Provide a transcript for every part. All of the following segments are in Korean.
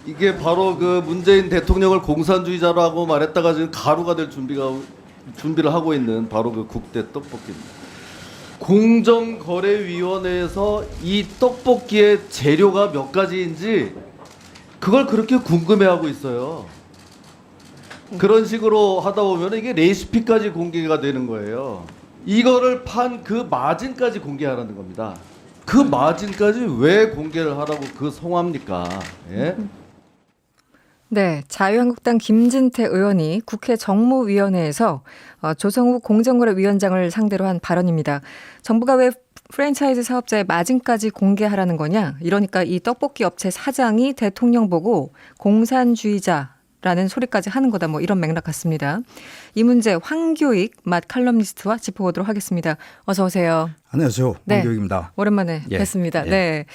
이게 바로 그 문재인 대통령을 공산주의자라고 말했다가 지금 가루가 될 준비를 하고 있는 바로 그 국대 떡볶이입니다. 공정거래위원회에서 이 떡볶이의 재료가 몇 가지인지 그걸 그렇게 궁금해하고 있어요. 그런 식으로 하다 보면 이게 레시피까지 공개가 되는 거예요. 이거를 판 그 마진까지 공개하라는 겁니다. 그 마진까지 왜 공개를 하라고 그 성화입니까? 예? 네, 자유한국당 김진태 의원이 국회 정무위원회에서 조성욱 공정거래위원장을 상대로 한 발언입니다. 정부가 왜 프랜차이즈 사업자의 마진까지 공개하라는 거냐? 이러니까 이 떡볶이 업체 사장이 대통령 보고 공산주의자라는 소리까지 하는 거다. 뭐 이런 맥락 같습니다. 이 문제 황교익 맛 칼럼니스트와 짚어보도록 하겠습니다. 어서 오세요. 안녕하세요. 네. 황교익입니다. 오랜만에 예. 뵙습니다. 예. 네.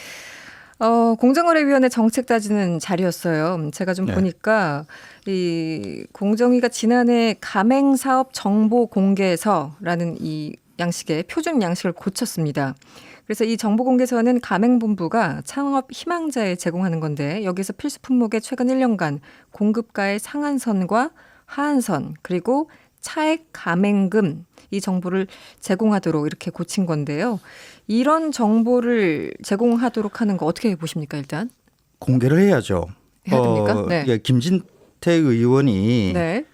공정거래위원회 정책 따지는 자리였어요. 제가 좀 네. 보니까 이 공정위가 지난해 가맹사업 정보 공개서라는 이 양식의 표준 양식을 고쳤습니다. 그래서 이 정보 공개서는 가맹본부가 창업 희망자에 제공하는 건데 여기서 필수 품목의 최근 1년간 공급가의 상한선과 하한선 그리고 차액 가맹금 이 정보를 제공하도록 이렇게 고친 건데요. 이런 정보를 제공하도록 하는 거 어떻게 보십니까 일단? 공개를 해야죠. 해야 됩니까? 네. 예, 김진태 의원이 네.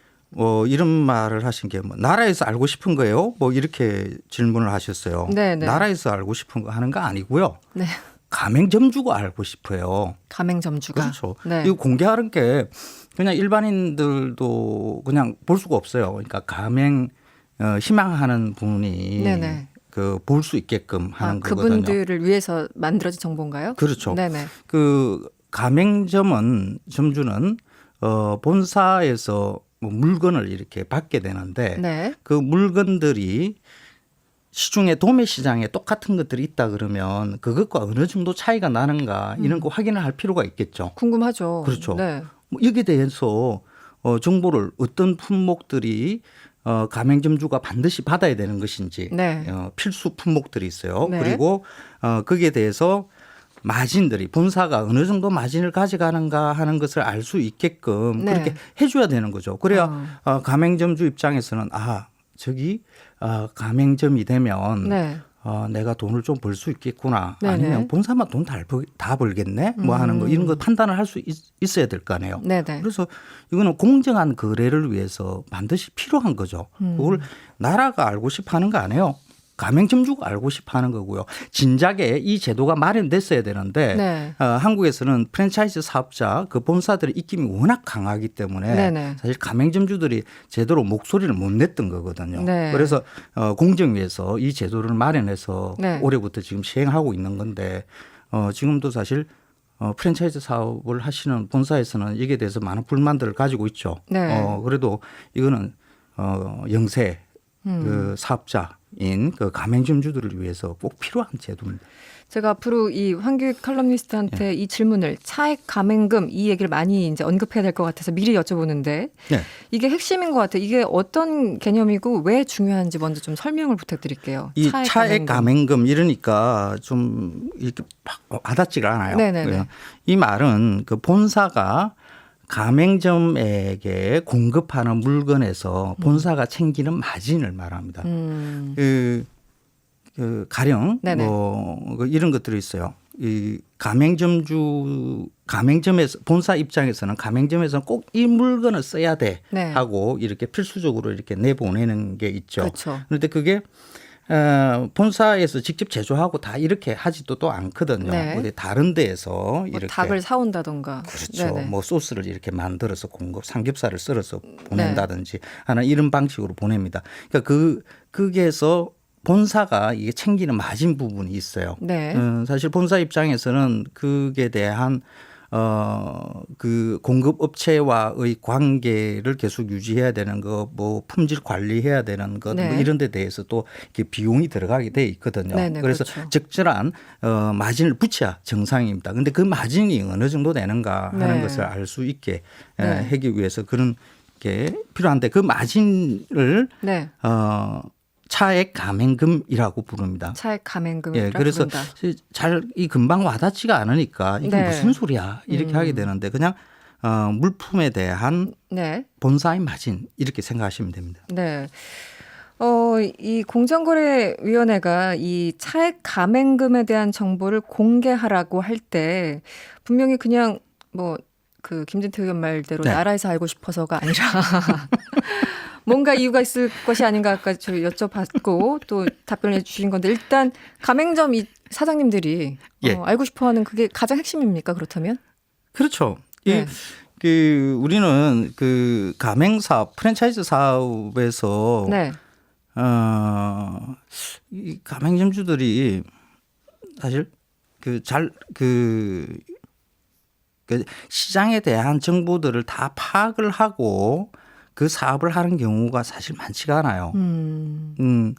이런 말을 하신 게 뭐 나라에서 알고 싶은 거예요? 뭐 이렇게 질문을 하셨어요. 네, 네. 나라에서 알고 싶은 거 하는 거 아니고요. 네. 가맹점주가 알고 싶어요. 가맹점주가. 그렇죠. 네. 이거 공개하는 게 그냥 일반인들도 그냥 볼 수가 없어요. 그러니까 가맹 희망하는 분이 네네. 그 볼 수 있게끔 하는 거거든요. 그분들을 위해서 만들어진 정보인가요? 그렇죠. 네네. 그 점주는 본사에서 뭐 물건을 이렇게 받게 되는데 네. 그 물건들이 시중에 도매 시장에 똑같은 것들이 있다 그러면 그것과 어느 정도 차이가 나는가 이런 거 확인을 할 필요가 있겠죠. 궁금하죠. 그렇죠. 네. 뭐 여기에 대해서 정보를 어떤 품목들이 가맹점주가 반드시 받아야 되는 것인지 네. 필수 품목들이 있어요. 네. 그리고 거기에 대해서 마진들이 본사가 어느 정도 마진을 가져가는가 하는 것을 알 수 있게끔 네. 그렇게 해줘야 되는 거죠. 그래야 가맹점주 입장에서는 저기 가맹점이 되면 네. 내가 돈을 좀 벌 수 있겠구나. 네네. 아니면 본사만 돈 다 벌겠네. 뭐 하는 거 이런 거 판단을 할 수 있어야 될 거 아니에요. 네네. 그래서 이거는 공정한 거래를 위해서 반드시 필요한 거죠. 그걸 나라가 알고 싶어 하는 거 아니에요. 가맹점주가 알고 싶어 하는 거고요. 진작에 이 제도가 마련됐어야 되는데 네. 한국에서는 프랜차이즈 사업자 그 본사들의 입김이 워낙 강하기 때문에 네네. 사실 가맹점주들이 제대로 목소리를 못 냈던 거거든요. 네. 그래서 공정위에서 이 제도를 마련해서 네. 올해부터 지금 시행하고 있는 건데 지금도 사실 프랜차이즈 사업을 하시는 본사에서는 이게 대해서 많은 불만들을 가지고 있죠. 네. 그래도 이거는 영세 그 사업자인 그 가맹점주들을 위해서 꼭 필요한 제도입니다. 제가 앞으로 이 황교익 칼럼니스트한테 이 질문을 차액 가맹금 이 얘기를 많이 이제 언급해야 될 것 같아서 미리 여쭤보는데 네. 이게 핵심인 것 같아요. 이게 어떤 개념이고 왜 중요한지 먼저 좀 설명을 부탁드릴게요. 이 차액 가맹금 이러니까 좀 이렇게 와닿지가 않아요. 네네네. 이 말은 그 본사가 가맹점에게 공급하는 물건에서 본사가 챙기는 마진을 말합니다. 그 가령 네네. 뭐 이런 것들이 있어요. 이 가맹점에서 본사 입장에서는 가맹점에서는 꼭 이 물건을 써야 돼 네. 하고 이렇게 필수적으로 이렇게 내보내는 게 있죠. 그렇죠. 그런데 그게 본사에서 직접 제조하고 다 이렇게 하지도 또 않거든요. 네. 어디 다른 데에서 뭐 이렇게 닭을 사온다던가. 그렇죠. 네네. 뭐 소스를 이렇게 만들어서 삼겹살을 썰어서 보낸다든지 하는 이런 방식으로 보냅니다. 그러니까 거기에서 본사가 이게 챙기는 마진 부분이 있어요. 네. 사실 본사 입장에서는 그게 대한 그 공급 업체와의 관계를 계속 유지해야 되는 거, 뭐 품질 관리해야 되는 것, 네. 뭐 이런 데 대해서 또 이렇게 비용이 들어가게 돼 있거든요. 네네, 그래서 그렇죠. 적절한 마진을 붙여야 정상입니다. 근데 그 마진이 어느 정도 되는가 하는 네. 것을 알 수 있게 네. 하기 위해서 그런 게 필요한데 그 마진을 네. 차액 가맹금이라고 부릅니다. 차액 가맹금이라고 그래서 부른다. 잘 이 금방 와닿지가 않으니까 이게 네. 무슨 소리야 이렇게 하게 되는데 그냥 물품에 대한 네. 본사의 마진 이렇게 생각하시면 됩니다. 네. 이 공정거래위원회가 이 차액 가맹금에 대한 정보를 공개하라고 할 때 분명히 그냥 뭐 그 김진태 의원 말대로 네. 나라에서 알고 싶어서가 아니라 뭔가 이유가 있을 것이 아닌가까지 저 여쭤봤고 또 답변을 주신 건데 일단 가맹점 이 사장님들이 예. 알고 싶어하는 그게 가장 핵심입니까? 그렇다면? 그렇죠. 네. 우리는 그 가맹 사업, 프랜차이즈 사업에서 네. 이 가맹점주들이 사실 그 시장에 대한 정보들을 다 파악을 하고 그 사업을 하는 경우가 사실 많지가 않아요. 그냥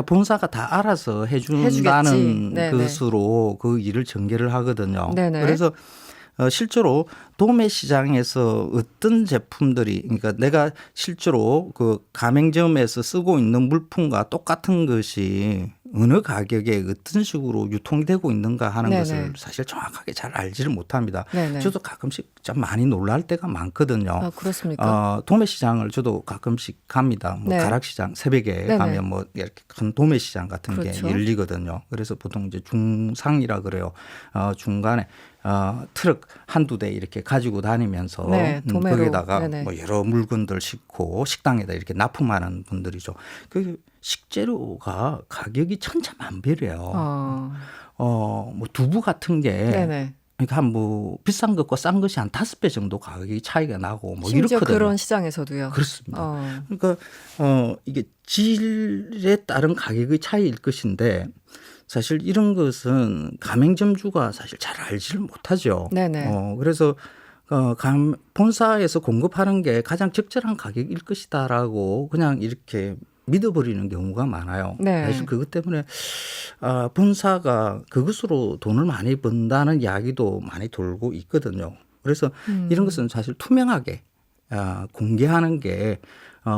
본사가 다 알아서 해준다는 해주겠지. 네네. 것으로 그 일을 전개를 하거든요. 네네. 그래서 실제로 도매 시장에서 어떤 제품들이 그러니까 내가 실제로 그 가맹점에서 쓰고 있는 물품과 똑같은 것이 어느 가격에 어떤 식으로 유통이 되고 있는가 하는 네네. 것을 사실 정확하게 잘 알지를 못합니다. 네네. 저도 가끔씩 좀 많이 놀랄 때가 많거든요. 아, 그렇습니까? 도매 시장을 저도 가끔씩 갑니다. 뭐 네. 가락시장 새벽에 네네. 가면 뭐 이렇게 큰 도매 시장 같은 그렇죠. 게 열리거든요. 그래서 보통 이제 중상이라 그래요. 중간에 트럭 한두 대 이렇게 가지고 다니면서 네, 도매로. 거기다가 네네. 뭐 여러 물건들 싣고 식당에다 이렇게 납품하는 분들이죠. 그 식재료가 가격이 천차만별이에요. 뭐 두부 같은 게 네네. 그러니까 뭐 비싼 것과 싼 것이 한 5배 정도 가격이 차이가 나고 뭐 심지어 이렇거든요. 그런 시장에서도요. 그렇습니다. 그러니까 이게 질에 따른 가격의 차이일 것인데 사실 이런 것은 가맹점주가 사실 잘 알지를 못하죠. 네네. 그래서 본사에서 공급하는 게 가장 적절한 가격일 것이다라고 그냥 이렇게 믿어버리는 경우가 많아요. 네. 사실 그것 때문에 본사가 그것으로 돈을 많이 번다는 이야기도 많이 돌고 있거든요. 그래서 이런 것은 사실 투명하게 공개하는 게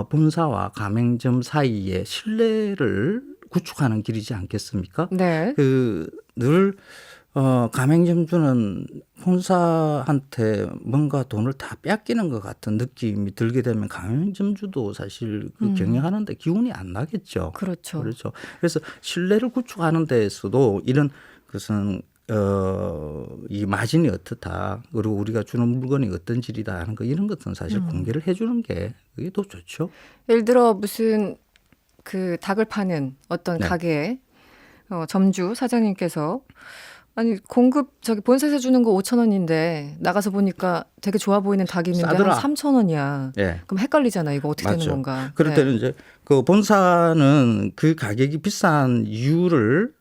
본사와 가맹점 사이의 신뢰를 구축하는 길이지 않겠습니까? 네. 늘 가맹점주는 본사한테 뭔가 돈을 다 뺏기는 것 같은 느낌이 들게 되면 가맹점주도 사실 그 경영하는데 기운이 안 나겠죠. 그렇죠. 그렇죠. 그래서 신뢰를 구축하는 데에서도 이런 것은 이 마진이 어떻다 그리고 우리가 주는 물건이 어떤 질이다 하는 거 이런 것은 사실 공개를 해주는 게 그게 더 좋죠. 예를 들어 무슨 그 닭을 파는 어떤 네. 가게에 점주 사장님께서 아니 본사에서 주는 거 5,000원인데 나가서 보니까 되게 좋아 보이는 닭이 있는데 싸더라. 한 3,000원이야. 예. 그럼 헷갈리잖아. 이거 어떻게 맞죠. 되는 건가? 그럴 네. 때는 이제 그 본사는 그 가격이 비싼 이유를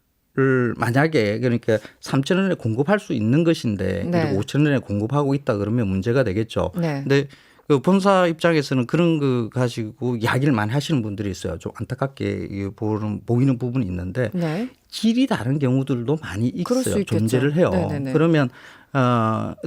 만약에 그러니까 3,000원에 공급할 수 있는 것인데 네. 5,000원에 공급하고 있다 그러면 문제가 되겠죠. 네. 근데 그 본사 입장에서는 그런 거 가지고 이야기를 많이 하시는 분들이 있어요. 좀 안타깝게 보이는 부분이 있는데 네. 질이 다른 경우들도 많이 그럴 수 있어요. 있겠죠. 존재를 해요. 네네네. 그러면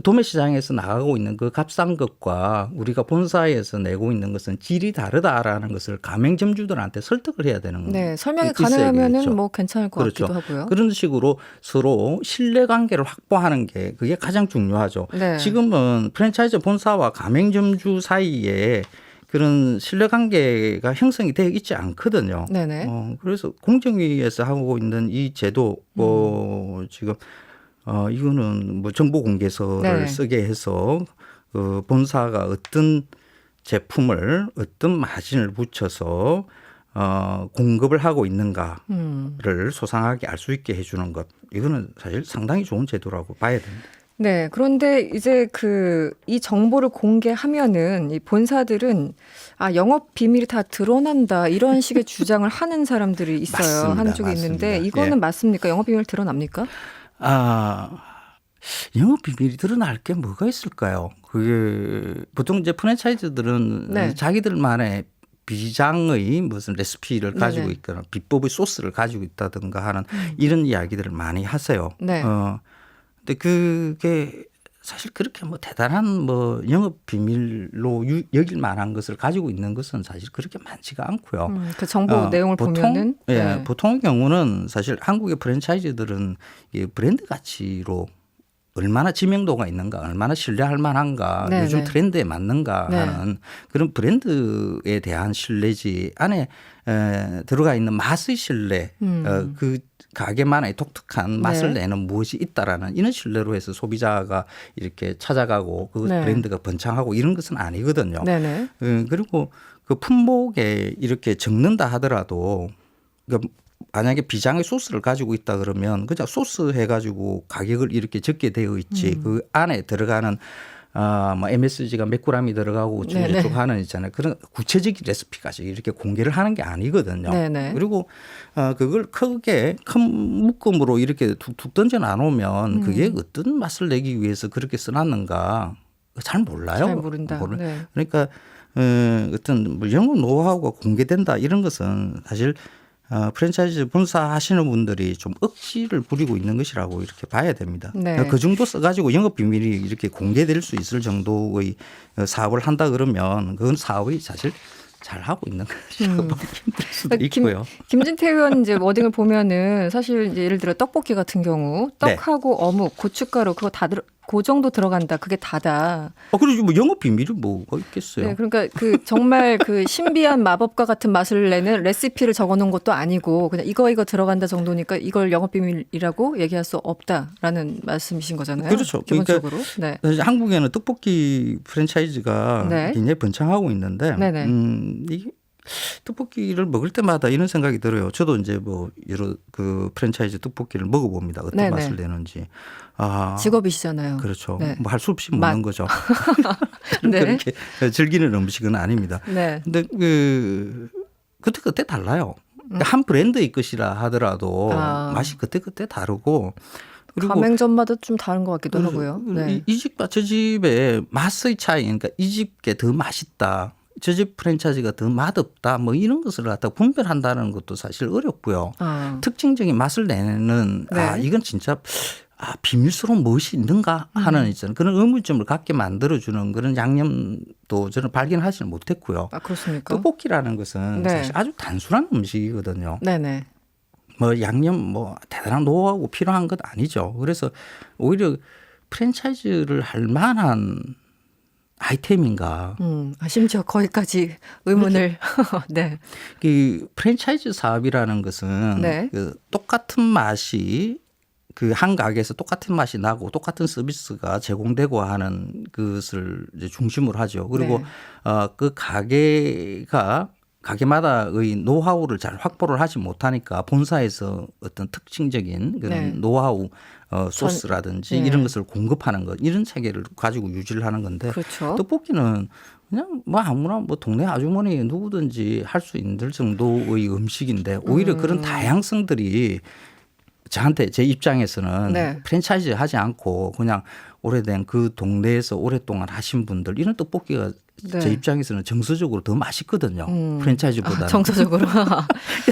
도매 시장에서 나가고 있는 그 값싼 것과 우리가 본사에서 내고 있는 것은 질이 다르다라는 것을 가맹점주들한테 설득을 해야 되는 네. 설명이 있어야 가능하면은 되겠죠. 뭐 괜찮을 것 그렇죠. 같기도 하고요. 그런 식으로 서로 신뢰관계를 확보하는 게 그게 가장 중요하죠. 네. 지금은 프랜차이즈 본사와 가맹점주 사이에 그런 신뢰관계가 형성이 되어 있지 않거든요. 네네. 그래서 공정위에서 하고 있는 이 제도 지금 이거는 뭐 정보 공개서를 네. 쓰게 해서 본사가 어떤 제품을 어떤 마진을 붙여서 공급을 하고 있는가를 소상하게 알 수 있게 해주는 것 이거는 사실 상당히 좋은 제도라고 봐야 됩니다. 네. 그런데 이제 이 정보를 공개하면은 이 본사들은 영업 비밀이 다 드러난다 이런 식의 주장을 하는 사람들이 있어요. 맞습니다. 한쪽에 있는데 맞습니다. 이거는 예. 맞습니까? 영업 비밀 드러납니까? 영업 비밀이 드러날 게 뭐가 있을까요? 그게 보통 이제 프랜차이즈들은 네. 자기들만의 비장의 무슨 레시피를 가지고 네네. 있거나 비법의 소스를 가지고 있다든가 하는 이런 이야기들을 많이 하세요. 네. 근데 그게 사실 그렇게 뭐 대단한 뭐 영업 비밀로 여길 만한 것을 가지고 있는 것은 사실 그렇게 많지가 않고요. 그 정보 내용을 보면은 네. 보통의 경우는 사실 한국의 프랜차이즈들은 이 브랜드 가치로 얼마나 지명도가 있는가, 얼마나 신뢰할 만한가, 네네. 요즘 트렌드에 맞는가 하는 그런 브랜드에 대한 신뢰지 안에 들어가 있는 맛의 신뢰, 그 가게만의 독특한 맛을 내는 무엇이 있다라는 이런 신뢰로 해서 소비자가 이렇게 찾아가고 그 브랜드가 번창하고 이런 것은 아니거든요. 네네. 그리고 그 품목에 이렇게 적는다 하더라도 그러니까 만약에 비장의 소스를 가지고 있다 그러면 그냥 소스 해가지고 가격을 이렇게 적게 되어 있지 그 안에 들어가는 뭐 MSG가 몇 g이 들어가고 어쩌고 하는 있잖아요. 그런 구체적인 레시피까지 이렇게 공개를 하는 게 아니거든요. 네네. 그리고 그걸 크게 큰 묶음으로 이렇게 툭툭 던져 놔놓으면 그게 어떤 맛을 내기 위해서 그렇게 써놨는가 잘 몰라요. 잘 모른다. 네. 그러니까 어떤 뭐 영업 노하우가 공개된다 이런 것은 사실 프랜차이즈 본사하시는 분들이 좀 억지를 부리고 있는 것이라고 이렇게 봐야 됩니다. 네. 그 정도 써가지고 영업 비밀이 이렇게 공개될 수 있을 정도의 사업을 한다 그러면 그건 사업이 사실 잘 하고 있는 것이라고 보기 힘들 수도 있고요. 김진태 의원 이제 워딩을 보면은 사실 이제 예를 들어 떡볶이 같은 경우 떡하고 어묵, 고춧가루 그거 다 그 정도 들어간다. 그게 다다. 그리고 뭐 영업 비밀이 뭐가 있겠어요? 네, 그러니까 그 정말 그 신비한 마법과 같은 맛을 내는 레시피를 적어놓은 것도 아니고 그냥 이거 들어간다 정도니까 이걸 영업 비밀이라고 얘기할 수 없다라는 말씀이신 거잖아요. 그렇죠. 기본적으로. 그러니까 사실 한국에는 떡볶이 프랜차이즈가 굉장히 번창하고 있는데 이게 떡볶이를 먹을 때마다 이런 생각이 들어요. 저도 이제 뭐 여러 그 프랜차이즈 떡볶이를 먹어봅니다. 어떤 맛을 내는지. 직업이시잖아요. 그렇죠. 네. 뭐 할 수 없이 먹는 거죠. 네. 그렇게 즐기는 음식은 아닙니다. 네. 근데 그때 달라요. 한 브랜드의 것이라 하더라도 맛이 그때 다르고. 그리고 가맹점마다 좀 다른 것 같기도 하고요. 네. 이 집과 저 집의 맛의 차이, 그러니까 이 집게 더 맛있다. 저 집 프랜차이즈가 더 맛없다. 뭐 이런 것을 갖다 분별한다는 것도 사실 어렵고요. 특징적인 맛을 내는 이건 진짜 비밀스러운 무엇이 있는가 하는 있잖아요. 그런 의문점을 갖게 만들어주는 그런 양념도 저는 발견하지는 못했고요. 그렇습니까? 떡볶이라는 것은 사실 아주 단순한 음식이거든요. 네네. 뭐 양념 뭐 대단한 노하우가 필요한 것 아니죠. 그래서 오히려 프랜차이즈를 할 만한 아이템인가. 심지어 거기까지 의문을. 네. 그 프랜차이즈 사업이라는 것은 그 똑같은 맛이 그 한 가게에서 똑같은 맛이 나고 똑같은 서비스가 제공되고 하는 것을 이제 중심으로 하죠. 그리고 그 가게마다의 노하우를 잘 확보를 하지 못하니까 본사에서 어떤 특징적인 그런 노하우 소스라든지 이런 것을 공급하는 것 이런 체계를 가지고 유지를 하는 건데 그렇죠. 떡볶이는 그냥 뭐 아무나 뭐 동네 아주머니 누구든지 할 수 있는 정도의 음식인데 오히려 그런 다양성들이 저한테 제 입장에서는 프랜차이즈 하지 않고 그냥 오래된 그 동네에서 오랫동안 하신 분들 이런 떡볶이가 제 입장에서는 정서적으로 더 맛있거든요. 프랜차이즈보다. 정서적으로.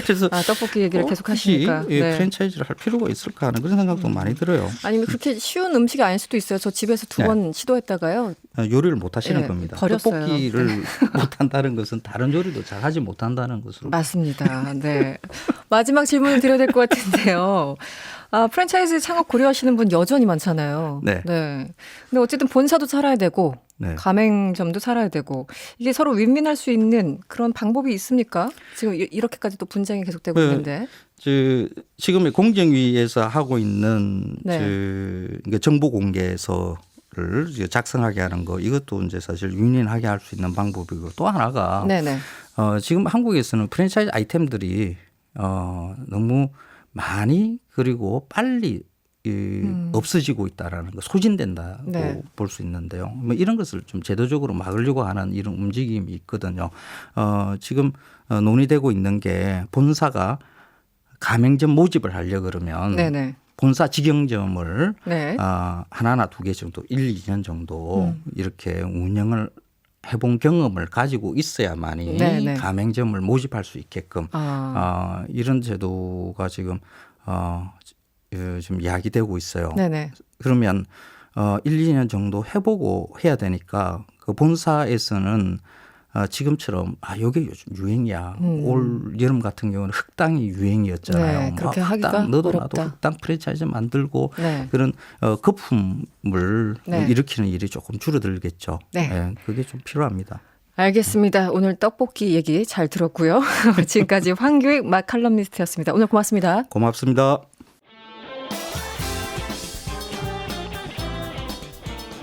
그래서 떡볶이 얘기를 계속 하시니까. 프랜차이즈를 할 필요가 있을까 하는 그런 생각도 많이 들어요. 아니면 그렇게 쉬운 음식이 아닐 수도 있어요. 저 집에서 2번 시도했다가요. 요리를 못 하시는 겁니다. 버렸어요. 떡볶이를 못 한다는 것은 다른 요리도 잘 하지 못한다는 것으로. 맞습니다. 네. 마지막 질문을 드려야 될 것 같은데요. 프랜차이즈 창업 고려하시는 분 여전히 많잖아요. 네. 근데 어쨌든 본사도 살아야 되고 가맹점도 살아야 되고 이게 서로 윈윈할 수 있는 그런 방법이 있습니까? 지금 이렇게까지 또 분쟁이 계속되고 있는데. 지금 공정위에서 하고 있는 그러니까 정보 공개서를 작성하게 하는 거 이것도 이제 사실 윈윈하게 할 수 있는 방법이고 또 하나가 지금 한국에서는 프랜차이즈 아이템들이 너무 많이 그리고 빨리 없어지고 있다라는 거 소진된다고 볼 수 있는데요. 뭐 이런 것을 좀 제도적으로 막으려고 하는 이런 움직임이 있거든요. 지금 논의되고 있는 게 본사가 가맹점 모집을 하려 그러면 본사 직영점을 하나나 두 개 정도 1, 2년 정도 이렇게 운영을 해본 경험을 가지고 있어야만이 가맹점을 모집할 수 있게끔 이런 제도가 지금 좀 이야기되고 있어요. 그러면 1, 2년 정도 해보고 해야 되니까 그 본사에서는 지금처럼 이게 요즘 유행이야. 올 여름 같은 경우는 흑당이 유행이었잖아요. 네, 그렇게 흑당 하기가 너도 어렵다. 나도 흑당 프랜차이즈 만들고 네. 그런 거품을 네. 일으키는 일이 조금 줄어들겠죠. 네. 네, 그게 좀 필요합니다. 알겠습니다. 오늘 떡볶이 얘기 잘 들었고요. 지금까지 황교익 맛 칼럼니스트였습니다. 오늘 고맙습니다. 고맙습니다.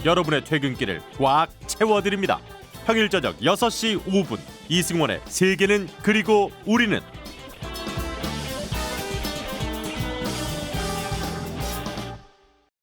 여러분의 퇴근길을 꽉 채워드립니다. 평일 저녁 6시 5분 이승원의 세계는 그리고 우리는